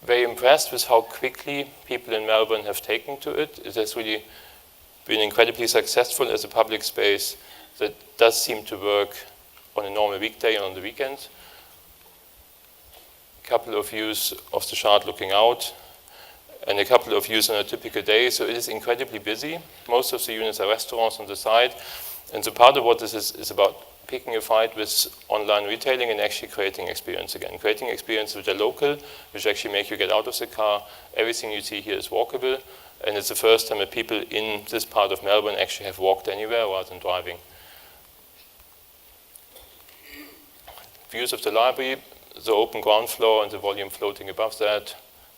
S2: very impressed with how quickly people in Melbourne have taken to it. It has really been incredibly successful as a public space that does seem to work on a normal weekday and on the weekends. couple of views of the Shard looking out, and a couple of views on a typical day. So it is incredibly busy. Most of the units are restaurants on the side. And so part of what this is about picking a fight with online retailing and actually creating experience again. Creating experiences which are local, which actually make you get out of the car. Everything you see here is walkable. And it's the first time that people in this part of Melbourne actually have walked anywhere rather than driving. Views of the library, the open ground floor and the volume floating above that.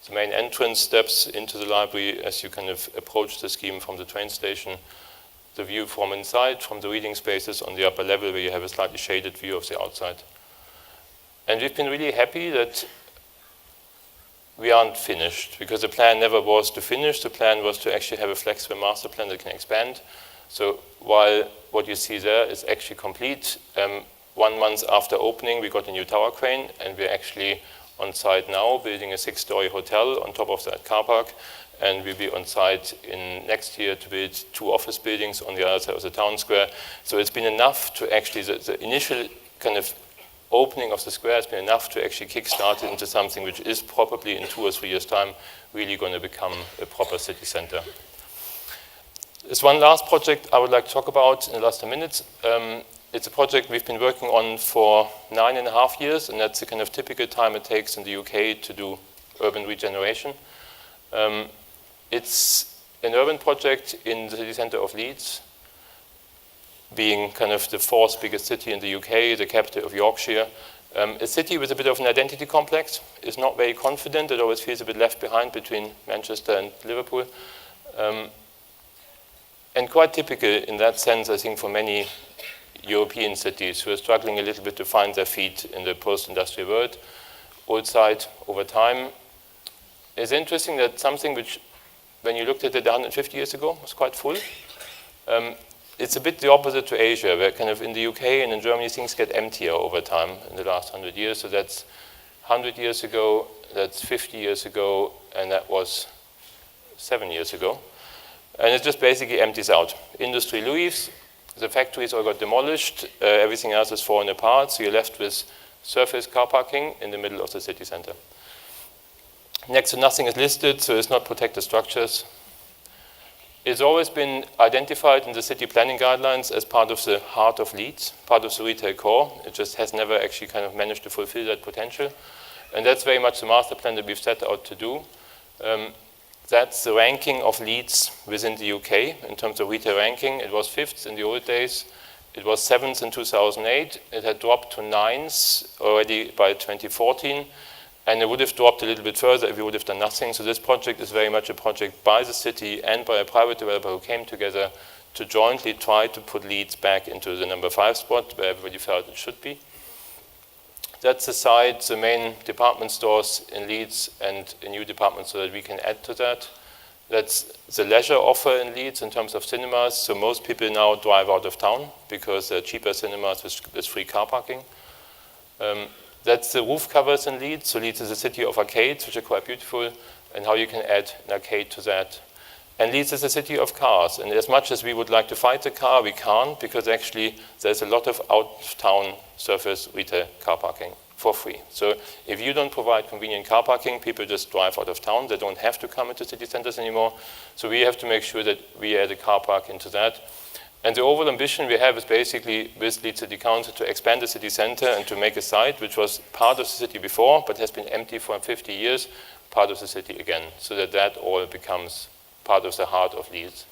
S2: The main entrance steps into the library as you kind of approach the scheme from the train station. The view from inside, from the reading spaces on the upper level where you have a slightly shaded view of the outside. And we've been really happy that we aren't finished, because the plan never was to finish. The plan was to actually have a flexible master plan that can expand. So while what you see there is actually complete, 1 month after opening, we got a new tower crane, and we're actually on site now building a 6-story hotel on top of that car park. And we'll be on site in next year to build 2 office buildings on the other side of the town square. So it's been enough to actually, the initial kind of opening of the square has been enough to actually kickstart it into something which is probably in 2 or 3 years' time really going to become a proper city center. There's one last project I would like to talk about in the last 10 minutes. It's a project we've been working on for 9.5 years, and that's the kind of typical time it takes in the UK to do urban regeneration. It's an urban project in the city center of Leeds, being kind of the 4th biggest city in the UK, the capital of Yorkshire. A city with a bit of an identity complex, is not very confident, it always feels a bit left behind between Manchester and Liverpool. And quite typical in that sense, I think, for many European cities who are struggling a little bit to find their feet in the post-industrial world. Old site over time. It's interesting that something which, when you looked at it 150 years ago, was quite full. It's a bit the opposite to Asia, where kind of in the UK and in Germany things get emptier over time in the last 100 years. So that's 100 years ago, that's 50 years ago, and that was 7 years ago. And it just basically empties out. Industry leaves, the factories all got demolished, everything else is falling apart, so you're left with surface car parking in the middle of the city center. Next to nothing is listed, so it's not protected structures. It's always been identified in the city planning guidelines as part of the heart of Leeds, part of the retail core. It just has never actually kind of managed to fulfill that potential. And that's very much the master plan that we've set out to do. That's the ranking of Leeds within the UK in terms of retail ranking. It was 5th in the old days. It was 7th in 2008. It had dropped to 9th already by 2014. And it would have dropped a little bit further if we would have done nothing. So this project is very much a project by the city and by a private developer who came together to jointly try to put Leeds back into the number 5 spot where everybody felt it should be. That's the site, the main department stores in Leeds and a new department store that we can add to that. That's the leisure offer in Leeds in terms of cinemas. So most people now drive out of town because there are cheaper cinemas with free car parking. That's the roof covers in Leeds. So Leeds is a city of arcades, which are quite beautiful, and how you can add an arcade to that. And Leeds is a city of cars. And as much as we would like to fight the car, we can't, because actually there's a lot of out-of-town surface retail car parking for free. So if you don't provide convenient car parking, people just drive out of town. They don't have to come into city centers anymore. So we have to make sure that we add a car park into that. And the overall ambition we have is basically with Leeds City Council to expand the city center and to make a site which was part of the city before, but has been empty for 50 years, part of the city again, so that that all becomes part of the heart of Leeds.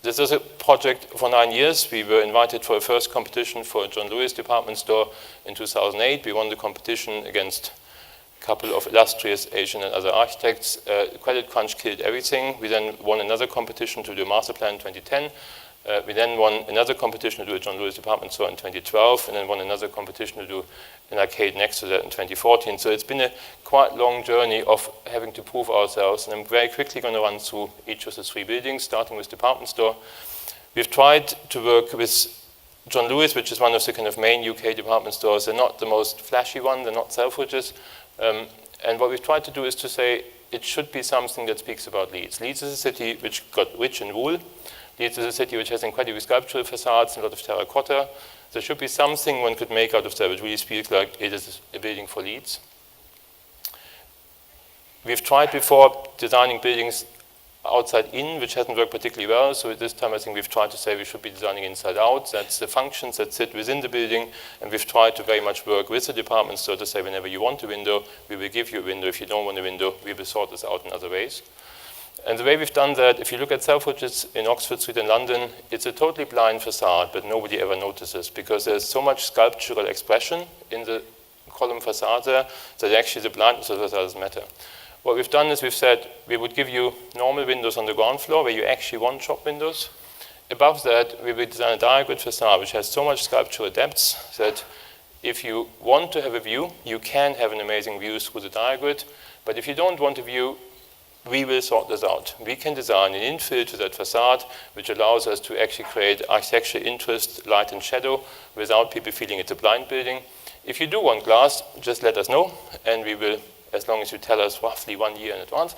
S2: This is a project for 9 years. We were invited for a first competition for a John Lewis department store in 2008. We won the competition against a couple of illustrious Asian and other architects. Credit crunch killed everything. We then won another competition to do a master plan in 2010. We then won another competition to do a John Lewis department store in 2012, and then won another competition to do an arcade next to that in 2014. So it's been a quite long journey of having to prove ourselves, and I'm very quickly going to run through each of the 3 buildings, starting with department store. We've tried to work with John Lewis, which is one of the kind of main UK department stores. They're not the most flashy one, they're not Selfridges. And what we've tried to do is to say it should be something that speaks about Leeds. Leeds is a city which got rich in wool. Leeds is a city which has incredibly sculptural facades and a lot of terracotta. There should be something one could make out of that which really speaks like it is a building for Leeds. We've tried before designing buildings outside in, which hasn't worked particularly well. So this time I think we've tried to say we should be designing inside out. That's the functions that sit within the building. And we've tried to very much work with the department store to say whenever you want a window, we will give you a window. If you don't want a window, we will sort this out in other ways. And the way we've done that, if you look at Selfridges in Oxford Street in London, it's a totally blind facade, but nobody ever notices because there's so much sculptural expression in the column facade there that actually the blindness of the facade doesn't matter. What we've done is we've said we would give you normal windows on the ground floor where you actually want shop windows. Above that, we will design a direct grid facade which has so much sculptural depth that if you want to have a view, you can have an amazing view through the direct grid. But if you don't want a view, we will sort this out. We can design an infill to that facade which allows us to actually create architectural interest, light and shadow without people feeling it's a blind building. If you do want glass, just let us know and we will, as long as you tell us roughly 1 year in advance,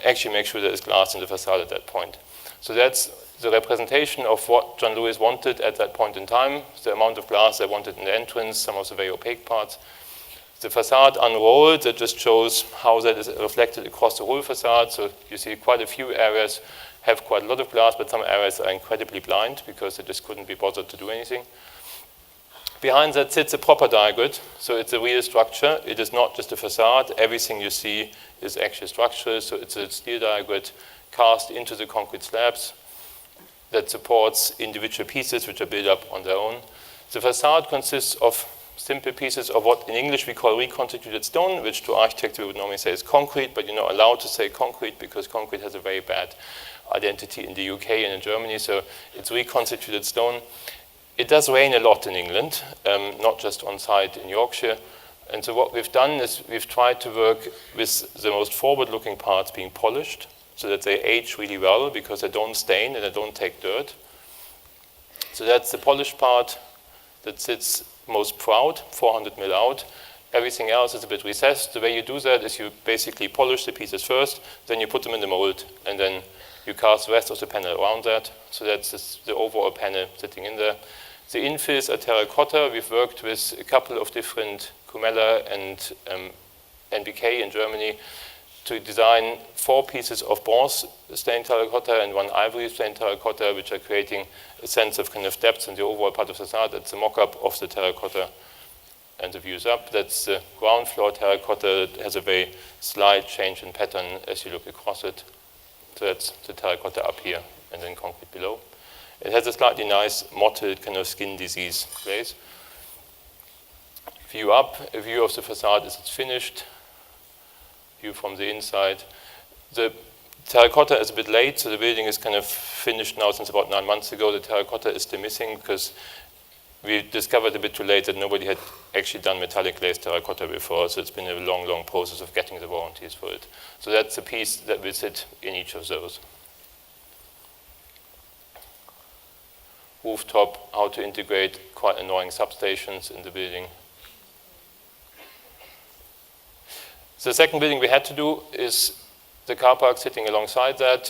S2: actually make sure there is glass in the facade at that point. So that's the representation of what John Lewis wanted at that point in time, the amount of glass they wanted in the entrance, some of the very opaque parts. The facade unrolled, that just shows how that is reflected across the whole facade. So you see quite a few areas have quite a lot of glass, but some areas are incredibly blind because they just couldn't be bothered to do anything. Behind that sits a proper direct grid, so it's a real structure. It is not just a facade. Everything you see is actually structural, so it's a steel direct grid cast into the concrete slabs that supports individual pieces which are built up on their own. The facade consists of simple pieces of what in English we call reconstituted stone, which to architects we would normally say is concrete, but you're not allowed to say concrete because concrete has a very bad identity in the UK and in Germany, so it's reconstituted stone. It does rain a lot in England, not just on site in Yorkshire. And so what we've done is we've tried to work with the most forward-looking parts being polished so that they age really well because they don't stain and they don't take dirt. So that's the polished part that sits most proud, 400 mil out. Everything else is a bit recessed. The way you do that is you basically polish the pieces first, then you put them in the mold, and then you cast the rest of the panel around that. So that's the overall panel sitting in there. The infills are terracotta. We've worked with a couple of different Kumella and NBK in Germany to design 4 pieces of bronze stained terracotta and 1 ivory stained terracotta, which are creating a sense of kind of depth in the overall part of the facade. That's the mock-up of the terracotta and the views up. That's the ground floor terracotta. It has a very slight change in pattern as you look across it. So that's the terracotta up here and then concrete below. It has a slightly nice mottled kind of skin disease glaze. View up, a view of the facade as it's finished. View from the inside. The terracotta is a bit late, so the building is kind of finished now since about 9 months ago. The terracotta is still missing because we discovered a bit too late that nobody had actually done metallic glazed terracotta before, so it's been a long, long process of getting the warranties for it. So that's a piece that will sit in each of those. Rooftop, how to integrate quite annoying substations in the building. The second building we had to do is the car park sitting alongside that.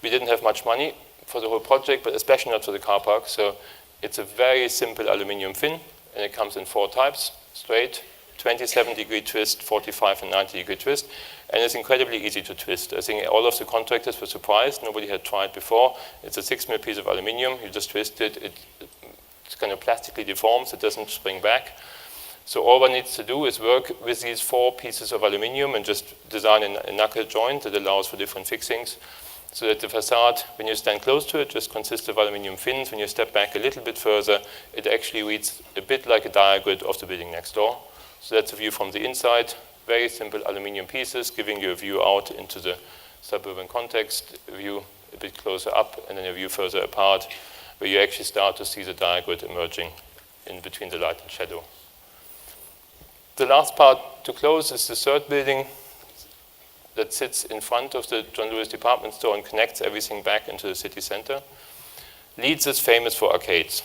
S2: We didn't have much money for the whole project, but especially not for the car park. So it's a very simple aluminum fin, and it comes in 4 types, straight, 27-degree twist, 45 and 90-degree twist. And it's incredibly easy to twist. I think all of the contractors were surprised. Nobody had tried before. It's a 6mm piece of aluminum. You just twist it. It's kind of plastically deforms. It doesn't spring back. So all one needs to do is work with these 4 pieces of aluminum and just design a knuckle joint that allows for different fixings so that the facade, when you stand close to it, just consists of aluminum fins. When you step back a little bit further, it actually reads a bit like a direct grid of the building next door. So that's a view from the inside. Very simple aluminum pieces, giving you a view out into the suburban context, a view a bit closer up, and then a view further apart, where you actually start to see the direct grid emerging in between the light and shadow. The last part to close is the third building that sits in front of the John Lewis department store and connects everything back into the city center. Leeds is famous for arcades.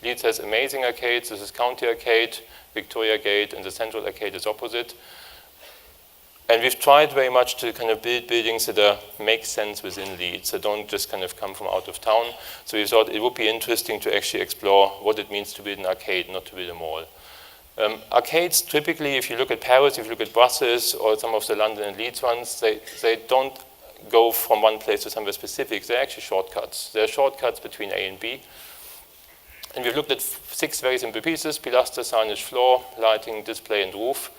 S2: Leeds has amazing arcades. This is County Arcade, Victoria Gate, and the Central Arcade is opposite. And we've tried very much to kind of build buildings that make sense within Leeds, that don't just kind of come from out of town. So we thought it would be interesting to actually explore what it means to build an arcade, not to build a mall. Arcades, typically, if you look at Paris, if you look at Brussels, or some of the London and Leeds ones, they don't go from one place to somewhere specific. They're actually shortcuts. They're shortcuts between A and B. And we've looked at 6 very simple pieces: pilaster, signage, floor, lighting, display, and roof.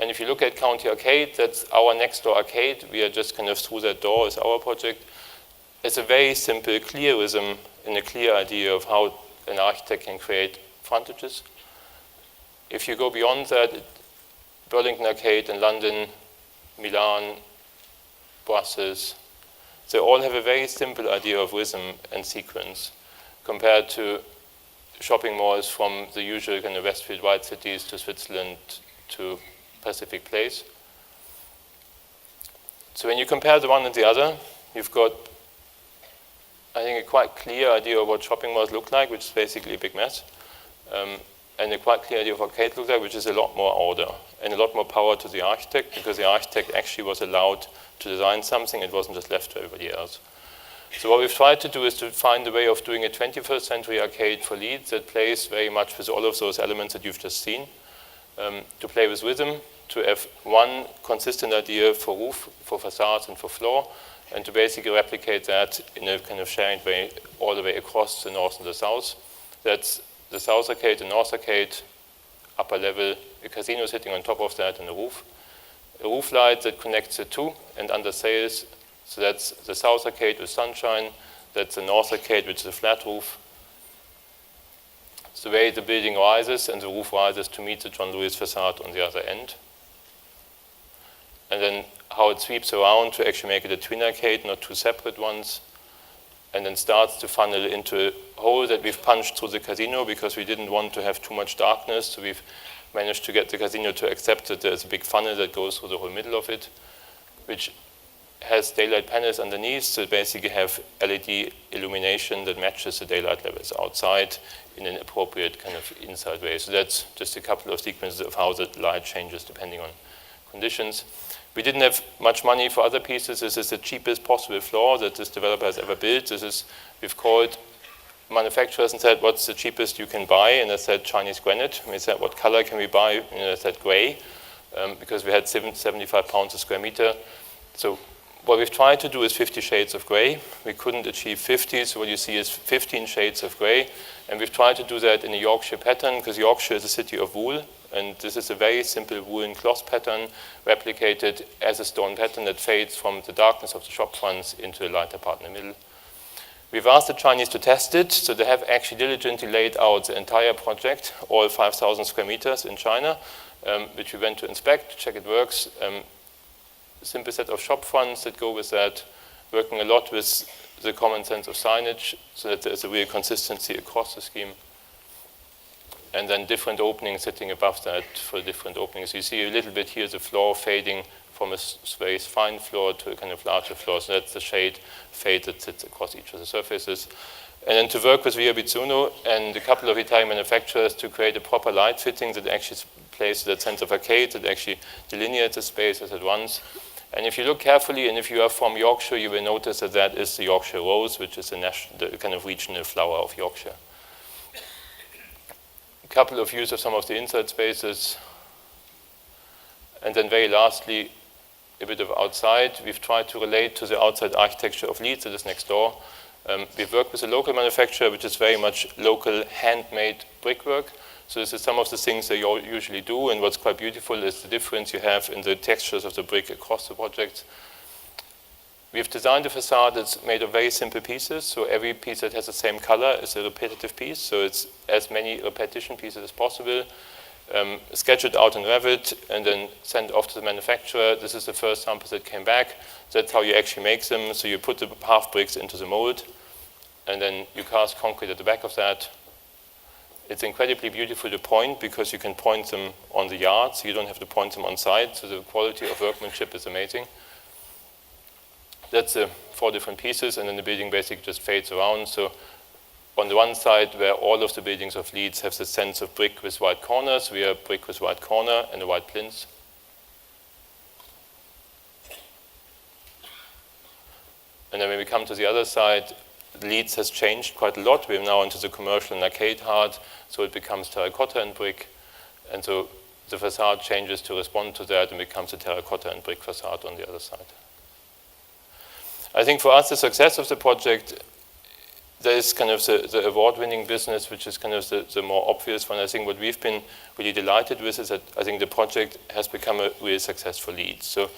S2: And if you look at County Arcade, that's our next door arcade. We are just kind of through that door is our project. It's a very simple clearism and a clear idea of how an architect can create frontages. If you go beyond that, Burlington Arcade in London, Milan, Brussels, they all have a very simple idea of rhythm and sequence compared to shopping malls from the usual kind of Westfield white cities to Switzerland to Pacific Place. So when you compare the one and the other, you've got, I think, a quite clear idea of what shopping malls look like, which is basically a big mess, and a quite clear idea of what arcade looks like, which is a lot more order and a lot more power to the architect, because the architect actually was allowed to design something. It wasn't just left to everybody else. So what we've tried to do is to find a way of doing a 21st century arcade for Leeds that plays very much with all of those elements that you've just seen. To play with rhythm, to have one consistent idea for roof, for facades, and for floor, and to basically replicate that in a kind of shared way all the way across the north and the south. That's the south arcade, the north arcade, upper level, a casino sitting on top of that, and a roof. A roof light that connects the two, and under sails. So that's the south arcade with sunshine, that's the north arcade, which is a flat roof. It's the way the building rises and the roof rises to meet the John Lewis facade on the other end. And then how it sweeps around to actually make it a twin arcade, not 2 separate ones. And then starts to funnel into a hole that we've punched through the casino because we didn't want to have too much darkness. So we've managed to get the casino to accept that there's a big funnel that goes through the whole middle of it, which has daylight panels underneath, so basically have LED illumination that matches the daylight levels outside in an appropriate kind of inside way. So that's just a couple of sequences of how the light changes depending on conditions. We didn't have much money for other pieces. This is the cheapest possible floor that this developer has ever built. We've called manufacturers and said, what's the cheapest you can buy? And I said, Chinese granite. And we said, what color can we buy? And I said, gray, because we had 75 pounds a square meter. So what we've tried to do is 50 shades of gray. We couldn't achieve 50, so what you see is 15 shades of gray. And we've tried to do that in a Yorkshire pattern, because Yorkshire is a city of wool. And this is a very simple woolen cloth pattern replicated as a stone pattern that fades from the darkness of the shop fronts into a lighter part in the middle. We've asked the Chinese to test it, so they have actually diligently laid out the entire project, all 5,000 square meters in China, which we went to inspect, to check it works. Simple set of shop fronts that go with that, working a lot with the common sense of signage so that there's a real consistency across the scheme. And then different openings sitting above that for different openings. You see a little bit here the floor fading from a very fine floor to a kind of larger floor. So that's the shade fade that sits across each of the surfaces. And then to work with Via Bizzuno and a couple of Italian manufacturers to create a proper light fitting that actually plays that sense of arcade, that actually delineates the spaces at once. And if you look carefully, and if you are from Yorkshire, you will notice that that is the Yorkshire rose, which is the kind of regional flower of Yorkshire. A couple of views of some of the inside spaces. And then very lastly, a bit of outside. We've tried to relate to the outside architecture of Leeds that is next door. We've worked with a local manufacturer, which is very much local handmade brickwork. So this is some of the things they usually do, and what's quite beautiful is the difference you have in the textures of the brick across the project. We've designed a facade that's made of very simple pieces, so every piece that has the same color is a repetitive piece, so it's as many repetition pieces as possible. Sketch it out in Revit, and then send off to the manufacturer. This is the first sample that came back. That's how you actually make them. So you put the half bricks into the mold, and then you cast concrete at the back of that. It's incredibly beautiful to point because you can point them on the yard, so you don't have to point them on site. So the quality of workmanship is amazing. That's 4 different pieces, and then the building basically just fades around. So on the one side, where all of the buildings of Leeds have the sense of brick with white corners, we are brick with white corner and a white plinth. And then when we come to the other side, Leeds has changed quite a lot. We're now into the commercial and arcade art, so it becomes terracotta and brick. And so the facade changes to respond to that and becomes a terracotta and brick facade on the other side. I think for us, the success of the project, there is kind of the award-winning business, which is kind of the more obvious one. I think what we've been really delighted with is that I think the project has become a real success for Leeds. So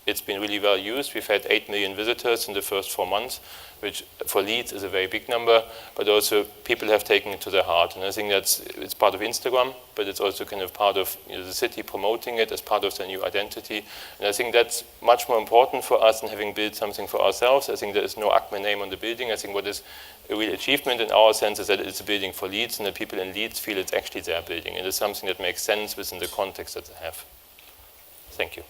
S2: it's been really well used. We've had 8 million visitors in the first 4 months, which for Leeds is a very big number, but also people have taken it to their heart. And I think it's part of Instagram, but it's also kind of part of the city promoting it as part of their new identity. And I think that's much more important for us than having built something for ourselves. I think there is no ACME name on the building. I think what is a real achievement in our sense is that it's a building for Leeds, and that people in Leeds feel it's actually their building. And it's something that makes sense within the context that they have. Thank you.